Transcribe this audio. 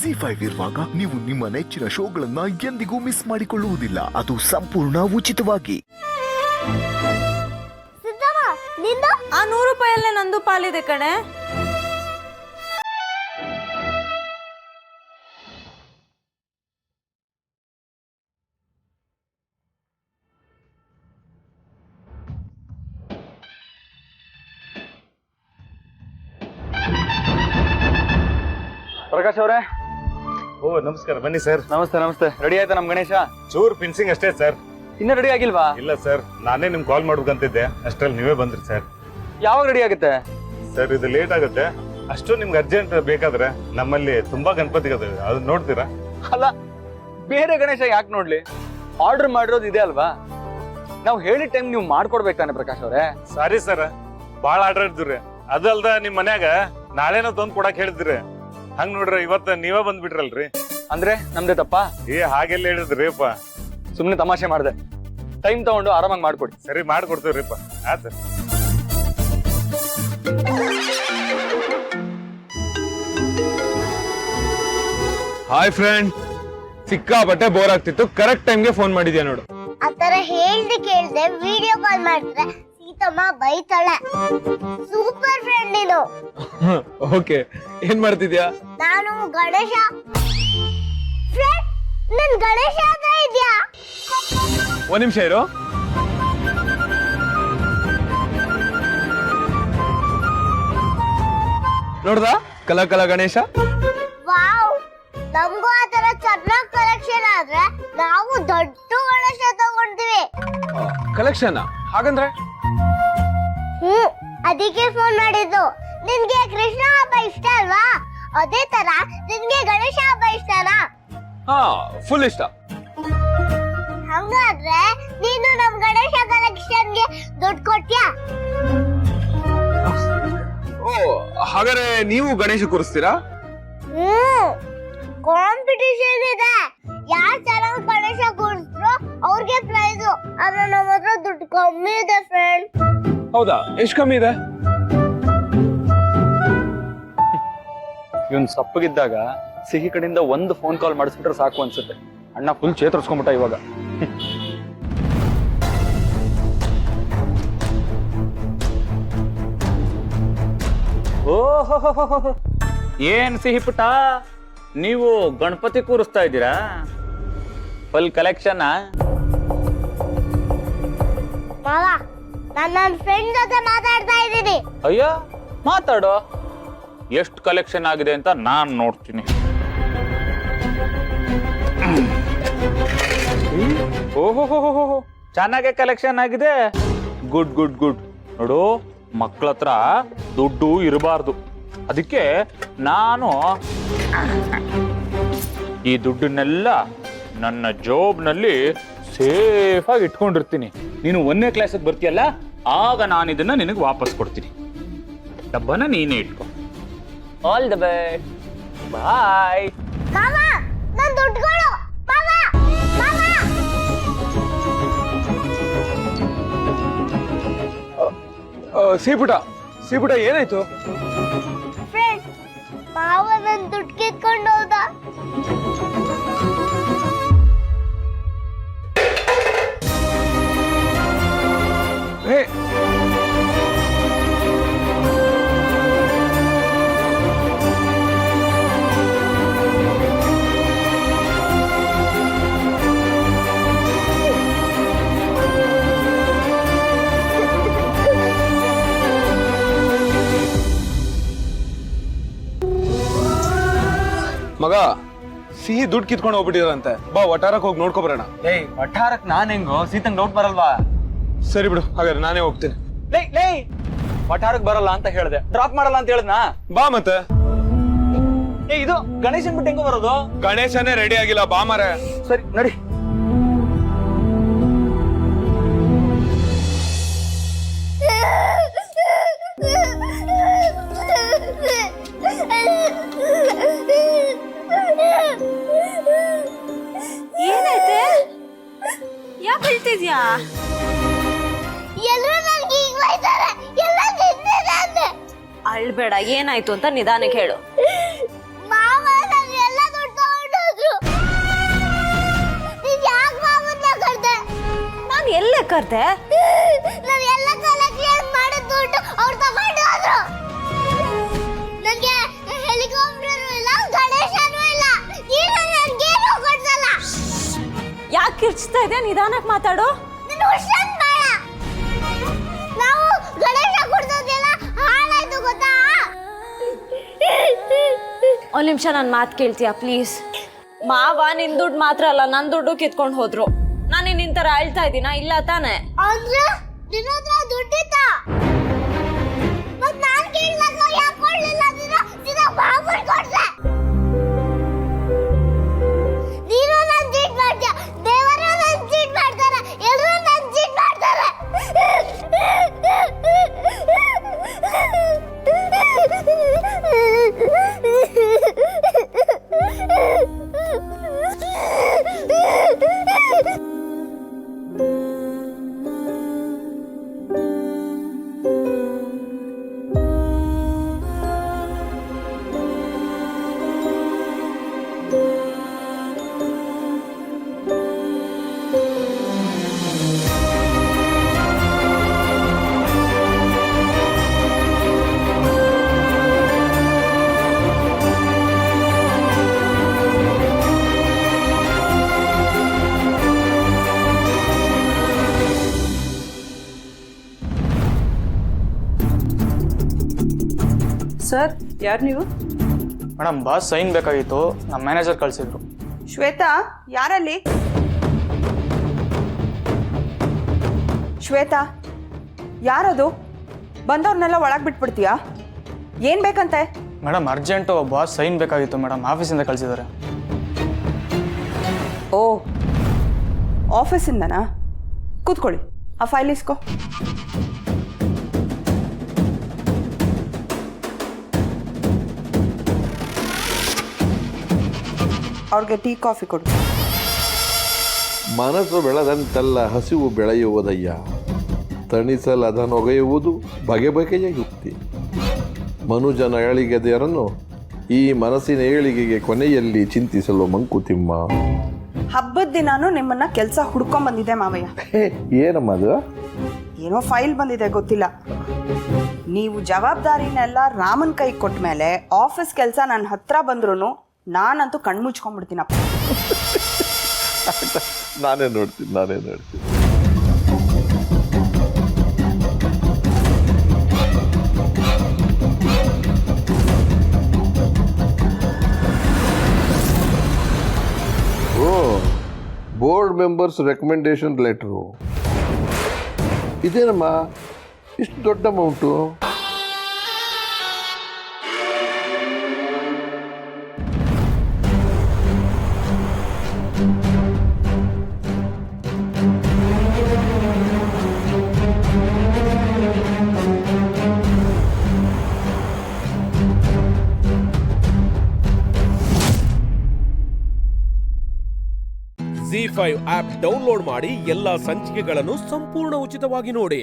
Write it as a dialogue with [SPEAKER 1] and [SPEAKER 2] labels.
[SPEAKER 1] ZEE5 ಇರುವಾಗ ನೀವು ನಿಮ್ಮ ನೆಚ್ಚಿನ ಶೋಗಳನ್ನ ಎಂದಿಗೂ ಮಿಸ್ ಮಾಡಿಕೊಳ್ಳುವುದಿಲ್ಲ. ಅದು ಸಂಪೂರ್ಣ ಉಚಿತವಾಗಿ.
[SPEAKER 2] ಆ 100 ರೂಪಾಯಲ್ಲೇ ನಂದು ಪಾಲಿದೆ ಕಣೆ.
[SPEAKER 3] ಪ್ರಕಾಶ್ ಅವರೇ,
[SPEAKER 4] ಓ ನಮಸ್ಕಾರ, ಬನ್ನಿ ಸರ್.
[SPEAKER 3] ನಮಸ್ತೆ ನಮಸ್ತೆ. ರೆಡಿ ಆಯ್ತಾ ನಮ್ ಗಣೇಶ?
[SPEAKER 4] ಚೂರ್ ಫಿನಿಶಿಂಗ್ ಅಷ್ಟೇ ಸರ್.
[SPEAKER 3] ಇನ್ನ ರೆಡಿ ಆಗಿಲ್ವಾ?
[SPEAKER 4] ಇಲ್ಲ ಸರ್, ನಾನೇ ನಿಮ್ಗೆ ಕಾಲ್ ಮಾಡ್ಬೇಕಂತಿದ್ದೆ, ಅಷ್ಟ್ರಲ್ಲಿ ನೀವೇ ಬಂದ್ರಿ ಸರ್.
[SPEAKER 3] ಯಾವಾಗ ರೆಡಿ ಆಗುತ್ತೆ
[SPEAKER 4] ಸರ್? ಇದು ಲೇಟ್ ಆಗುತ್ತೆ. ಅಷ್ಟು ನಿಮ್ಗೆ ಅರ್ಜೆಂಟ್ ಬೇಕಾದ್ರೆ ನಮ್ಮಲ್ಲಿ ತುಂಬಾ ಗಣಪತಿಗಳಿವೆ, ಅದನ್ನ ನೋಡ್ತೀರಾ?
[SPEAKER 3] ಅಲ್ಲ, ಬೇರೆ ಗಣೇಶ ಯಾಕೆ ನೋಡ್ಲಿ? ಆರ್ಡರ್ ಮಾಡಿರೋದು ಇದೆ ಅಲ್ವಾ? ನಾವು ಹೇಳಿದ ಟೈಮ್ ನೀವು ಮಾಡ್ಕೊಡ್ಬೇಕು ತಾನೆ ಪ್ರಕಾಶ್ ಅವರೇ?
[SPEAKER 4] ಸಾರಿ ಸರ್, ಬಾಳ ಆರ್ಡರ್ ಇದ್ರಿ. ಅದಲ್ದ ನಿಮ್ ಮನ್ಯಾಗ ನಾಳೆನ ತಂದ್ ಕೊಡಕ್ ಹೇಳಿದ್ರಿ. ಹಂಗ್ ನೋಡ್ರಿ, ಇವತ್ತ ನೀವೇ ಬಂದ್ಬಿಟ್ರಲ್ರಿ.
[SPEAKER 3] ಅಂದ್ರೆ ನಮ್ದೇ ತಪ್ಪ?
[SPEAKER 4] ಹಾಗೆಲ್ಲ ಹೇಳಿದ್ರಿಪ್ಪ.
[SPEAKER 3] ಸುಮ್ನೆ ತಮಾಷೆ ಮಾಡ್ದೆ. ಟೈಮ್ ತಗೊಂಡು ಆರಾಮಾಗಿ ಮಾಡ್ಕೊಡಿ.
[SPEAKER 4] ಸರಿ, ಮಾಡ್ಕೊಡ್ತೀವ್ರಿಪ್ಪ. ಆತ.
[SPEAKER 5] ಹಾಯ್ ಫ್ರೆಂಡ್, ಸಿಕ್ಕಾಪಟ್ಟೆ ಬೋರ್ ಆಗ್ತಿತ್ತು. ಕರೆಕ್ಟ್ ಟೈಮ್ಗೆ ಫೋನ್ ಮಾಡಿದ್ಯಾ ನೋಡು.
[SPEAKER 6] ಆತರ ಹೇಳ್ದೆ ಕೇಳ್ದೆ ವಿಡಿಯೋ ಕಾಲ್ ಮಾಡಿದ್ರೆ ಸೀತಮ್ಮ ಬೈತಾಳೆ. ಸೂಪರ್ ಫ್ರೆಂಡ್ ನೀನು.
[SPEAKER 5] ಓಕೆ, ಏನ್ ಮಾಡ್ತಿದ್ಯಾ?
[SPEAKER 6] ನಾನು ಗಣೇಶ ಫ್ರೆಂಡ್. ನನ್ ಗಣೇಶ ಹತ್ರ ಇದ್ಯಾ?
[SPEAKER 5] ಒಂದ್ ನಿಮಿಷ ಇರು. ನೋಡ್ದ ಕಲ ಗಣೇಶ?
[SPEAKER 6] ವಾವ್, ನಮಗೂ ಆತರ ಚೆನ್ನಾಗ್ ಕಲೆಕ್ಷನ್ ಆದ್ರೆ ನಾವು ದೊಡ್ಡ ಗಣೇಶ ತಗೊಂತೀವಿ.
[SPEAKER 5] ಕಲೆಕ್ಷನ್ ಹಾಗಂದ್ರೆ?
[SPEAKER 6] ಅದಕ್ಕೆ ಫೋನ್ ಮಾಡಿದ್ದು. ನಿನ್ಗೆ ಕೃಷ್ಣ ಹಬ್ಬ ಇಷ್ಟ ಅಲ್ವಾ? ಅದೇ ತರ ನಿನ್ಗೆ ಗಣೇಶ ಹಬ್ಬ ಇಷ್ಟನಾ?
[SPEAKER 5] ಹಾ, ಫುಲ್ ಇಷ್ಟ.
[SPEAKER 6] ಹಂಗಾದ್ರೆ ನೀನು ನಮ್ ಗಣೇಶ ಕಲೆಕ್ಷನ್ಗೆ ದುಡ್ಡು ಕೊಟ್ಯಾ?
[SPEAKER 5] ಓ, ಹಾಗಾದ್ರೆ ನೀವು ಗಣೇಶ ಕೂರಿಸ್ತೀರಾ?
[SPEAKER 6] ಕಾಂಪಿಟಿಷನ್ ಇದೆ. ಯಾರು ಚೆನ್ನಾಗಿ ಗಣೇಶ ಕೂರಿಸ್ರು ಅವ್ರಿಗೆ ಪ್ರೈಸ್. ಆದ್ರೆ ನಮ್ಮ ಹತ್ರ ದುಡ್ಡು ಕಮ್ಮಿ ಇದೆ ಫ್ರೆಂಡ್.
[SPEAKER 5] ಹೌದಾ? ಎಷ್ಟು ಕಮ್ಮಿ ಇದೆ?
[SPEAKER 3] ಇವನ್ ಸಪ್ಪಗಿದ್ದಾಗ ಸಿಹಿ ಕಡೆಯಿಂದ ಒಂದು ಫೋನ್ ಕಾಲ್ ಮಾಡಿಸ್ಬಿಟ್ರೆ ಸಾಕು ಅನ್ಸುತ್ತೆ. ಅಣ್ಣ ಫುಲ್ ಚೇತರಿಸ್ಕೊಂಡ್ಬಿಟ್ಟ ಇವಾಗ.
[SPEAKER 7] ಓಹೋ, ಏನ್ ಸಿಹಿ ಪುಟ್ಟ, ನೀವು ಗಣಪತಿ ಕೂರಿಸ್ತಾ ಇದ್ದೀರಾ? Full collection?
[SPEAKER 6] ಮಾವ, ನಾನು ನನ್ನ ಫ್ರೆಂಡ್ ಜೊತೆ ಮಾತಾಡ್ತಾ ಇದ್ದೀನಿ.
[SPEAKER 7] ಅಯ್ಯೋ, ಮಾತಾಡೋ. ಎಷ್ಟು ಕಲೆಕ್ಷನ್ ಆಗಿದೆ ಅಂತ ನಾನ್ ನೋಡ್ತೀನಿ. ಓಹೋ, ಚೆನ್ನಾಗೆ ಕಲೆಕ್ಷನ್ ಆಗಿದೆ. Good good good. ನೋಡು, ಮಕ್ಕಳ ಹತ್ರ ದುಡ್ಡು ಇರಬಾರ್ದು. ಅದಕ್ಕೆ ನಾನು ಈ ದುಡ್ಡನ್ನೆಲ್ಲ ನನ್ನ ಜಾಬ್ನಲ್ಲಿ ಸೇಫ್ ಆಗಿ ಇಟ್ಕೊಂಡಿರ್ತೀನಿ. ನೀನು 1ನೇ ಕ್ಲಾಸಿಗೆ ಬರ್ತೀಯಲ್ಲ, ಆಗ ನಾನು ಇದನ್ನ ನಿನಗೆ ವಾಪಸ್ ಕೊಡ್ತೀನಿ. ಡಬ್ಬನ ನೀನೇ ಇಟ್ಕೊ. All the best. ಬಾಯ್.
[SPEAKER 6] ಮಾವ, ನನ್ನ ದುಡ್ಡುಗಳು. ಮಾವ, ಮಾವ.
[SPEAKER 5] ಸೀಪುಟ ಏನಾಯ್ತು?
[SPEAKER 6] ಫ್ರೆಂಡ್, ಮಾವ ನನ್ನ ದುಡ್ಡು ಕಿತ್ಕೊಂಡು ಹೋದ.
[SPEAKER 5] ಹೇ, ಮಗ, ಸಿಹಿ ದುಡ್ಡು ಕಿತ್ಕೊಂಡು ಹೋಗ್ಬಿಟ್ಟಿರಂತೆ. ಬಾ, ವಟಾರಕ್ಕೆ ಹೋಗಿ ನೋಡ್ಕೊಬರೋಣ.
[SPEAKER 3] ಏಯ್, ವಠಾರಕ್ ನಾನ್ ಹೆಂಗೋ? ಸೀತಂಗ್ ಡೌಟ್ ಬರಲ್ವಾ?
[SPEAKER 5] ಸರಿ ಬಿಡು, ಹಾಗಾದ್ರೆ ನಾನೇ ಹೋಗ್ತೀನಿ.
[SPEAKER 3] ಲೇ, ವಠಾರಕ್ ಬರಲ್ಲ ಅಂತ ಹೇಳ್ದೆ, ಡ್ರಾಪ್ ಮಾಡಲ್ಲ ಅಂತ ಹೇಳ್ದನಾ?
[SPEAKER 5] ಬಾ ಮತ್ತೆ.
[SPEAKER 3] ಇದು ಗಣೇಶನ್ ಬಿಟ್ಟು ಹೆಂಗೋ ಬರೋದು?
[SPEAKER 5] ಗಣೇಶನೇ ರೆಡಿ ಆಗಿಲ್ಲ, ಬಾ ಮಾರೆ.
[SPEAKER 3] ಸರಿ ನಡಿ.
[SPEAKER 2] ಏನೈತೆ? ಯಾಕೆ ಹೇಳ್ತಿದ್ಯಾ?
[SPEAKER 6] ಎಲ್ಲರೂ ನನಗೆ ಈಗ ಬೈತಾರೆ. ಎಲ್ಲ ನಿನ್ನೆ.
[SPEAKER 2] ಅಳ್ಬೇಡ, ಏನಾಯ್ತು ಅಂತ ನಿಧಾನಕ್ಕೆ ಹೇಳು.
[SPEAKER 6] ಮಾವ, ನಾನು ಎಲ್ಲ
[SPEAKER 2] ಬರ್ದೆ?
[SPEAKER 6] ನಾವ್ ಎಲ್ಲ ಕಲೆಕ್ಷನ್ ಮಾಡಿದ ದುಡ್ಡು ಅವ್ರು ತಗೊಂಡು ಹೋದ್ರು. ನನ್ಗೆ ಹೆಲಿಕಾಪ್ಟರ್ ಇಲ್ಲ, ಗಣೇಶನೂ ಇಲ್ಲ. ನೀನು ನನ್ಗೇನು ಕೊಡ್ಸಲ್ಲ.
[SPEAKER 2] ಯಾಕೆ ಕಿರ್ಚ್ತಾ ಇದೆ? ನಿಧಾನಕ್ಕೆ ಮಾತಾಡು.
[SPEAKER 6] ನೀನು ಹುಷಾರ್ ಬೇಡ. ನಾವು ಗಣೇಶ ಕೊಡ್ಸೋದೆಲ್ಲ ಹಾಳಾಯ್ತು ಗೊತ್ತಾ?
[SPEAKER 2] ಒಂದ್ ನಿಮಿಷ ನನ್ನ ಮಾತು ಕೇಳ್ತೀಯಾ ಪ್ಲೀಸ್? ಮಾವ ನಿನ್ ದುಡ್ಡು ಮಾತ್ರ ಅಲ್ಲ, ನನ್ನ ದುಡ್ಡು ಕಿತ್ಕೊಂಡು ಹೋದ್ರು. ನಾನು ನಿನ್ ತರ ಅಳ್ತಾ ಇದ್ದೀನಾ? ಇಲ್ಲ ತಾನೆ?
[SPEAKER 6] ಅಂದ್ರೆ ನಿನ್ನ ಹತ್ರ ದುಡ್ಡಿತ್ತ? ಮತ್ ನಾನ್ ಕೇಳಿದಾಗ ಯಾಕೆ ಕೊಡ್ಲಿಲ್ಲ? ನೀನು ಬಾಬುನ್ ಕೊಡ್ಸೆ. ನೀನು ನನ್ ಚೀಟ್ ಮಾಡ್ತೀಯ, ದೇವರು ನನ್ ಚೀಟ್ ಮಾಡ್ತಾರೆ, ಎಲ್ಲರೂ ನನ್ ಚೀಟ್ ಮಾಡ್ತಾರೆ.
[SPEAKER 8] ಸರ್, ಯಾರು ನೀವು?
[SPEAKER 9] ಮೇಡಮ್ ಬಾಸ್ ಸೈನ್ ಬೇಕಾಗಿತ್ತು, ನಮ್ಮ ಮ್ಯಾನೇಜರ್ ಕಳಿಸಿದ್ರು.
[SPEAKER 8] ಶ್ವೇತಾ, ಯಾರಲ್ಲಿ? ಶ್ವೇತಾ, ಯಾರದು? ಬಂದವ್ರನ್ನೆಲ್ಲ ಒಳಗೆ ಬಿಟ್ಬಿಡ್ತೀಯಾ? ಏನು ಬೇಕಂತೆ?
[SPEAKER 9] ಮೇಡಮ್ ಅರ್ಜೆಂಟು ಬಾಸ್ ಸೈನ್ ಬೇಕಾಗಿತ್ತು ಮೇಡಮ್, ಆಫೀಸಿಂದ ಕಳಿಸಿದ್ದಾರೆ.
[SPEAKER 8] ಓ, ಆಫೀಸಿಂದನಾ? ಕೂತ್ಕೊಳ್ಳಿ, ಆ ಫೈಲ್ ಇಸ್ಕೋ. ಅವ್ರಿಗೆ ಟೀ ಕಾಫಿ ಕೊಡು.
[SPEAKER 10] ಮನಸ್ಸು ಬೆಳೆದಂತೆಲ್ಲ ಹಸಿವು ಬೆಳೆಯುವುದಯ್ಯ, ತಣಿಸಲದನೊಗೆಯುವುದು ಬಗೆ ಬಗೆಯ ಯುಕ್ತಿ. ಮನುಜನ ಏಳಿಗೆದೆಯರನ್ನು ಈ ಮನಸ್ಸಿನ ಏಳಿಗೆಗೆ ಕೊನೆಯಲ್ಲಿ ಚಿಂತಿಸಲು ಮಂಕುತಿಮ್ಮ.
[SPEAKER 8] ಹಬ್ಬದ ದಿನಾನು ನಿಮ್ಮನ್ನ ಕೆಲಸ ಹುಡ್ಕೊಂಡ್ ಬಂದಿದೆ ಮಾವಯ್ಯ.
[SPEAKER 10] ಏನಮ್ಮ ಅದು?
[SPEAKER 8] ಏನೋ ಫೈಲ್ ಬಂದಿದೆ, ಗೊತ್ತಿಲ್ಲ. ನೀವು ಜವಾಬ್ದಾರಿನೆಲ್ಲ ರಾಮನ್ ಕೈ ಕೊಟ್ಟ ಮೇಲೆ ಆಫೀಸ್ ಕೆಲಸ ನನ್ನ ಹತ್ರ ಬಂದ್ರು ನಾನಂತೂ ಕಣ್ಮುಚ್ಕೊಂಡ್ಬಿಡ್ತೀನಪ್ಪ.
[SPEAKER 10] ನಾನೇ ನೋಡ್ತೀನಿ. ಓ, ಬೋರ್ಡ್ ಮೆಂಬರ್ಸ್ ರೆಕಮೆಂಡೇಶನ್ ಲೆಟ್ರು. ಇದೇನಮ್ಮ ಇಷ್ಟು ದೊಡ್ಡ ಅಮೌಂಟು?
[SPEAKER 11] ZEE5 ಆಪ್ ಡೌನ್ಲೋಡ್ ಮಾಡಿ ಎಲ್ಲಾ ಸಂಚಿಕೆಗಳನ್ನು ಸಂಪೂರ್ಣ ಉಚಿತವಾಗಿ ನೋಡಿ.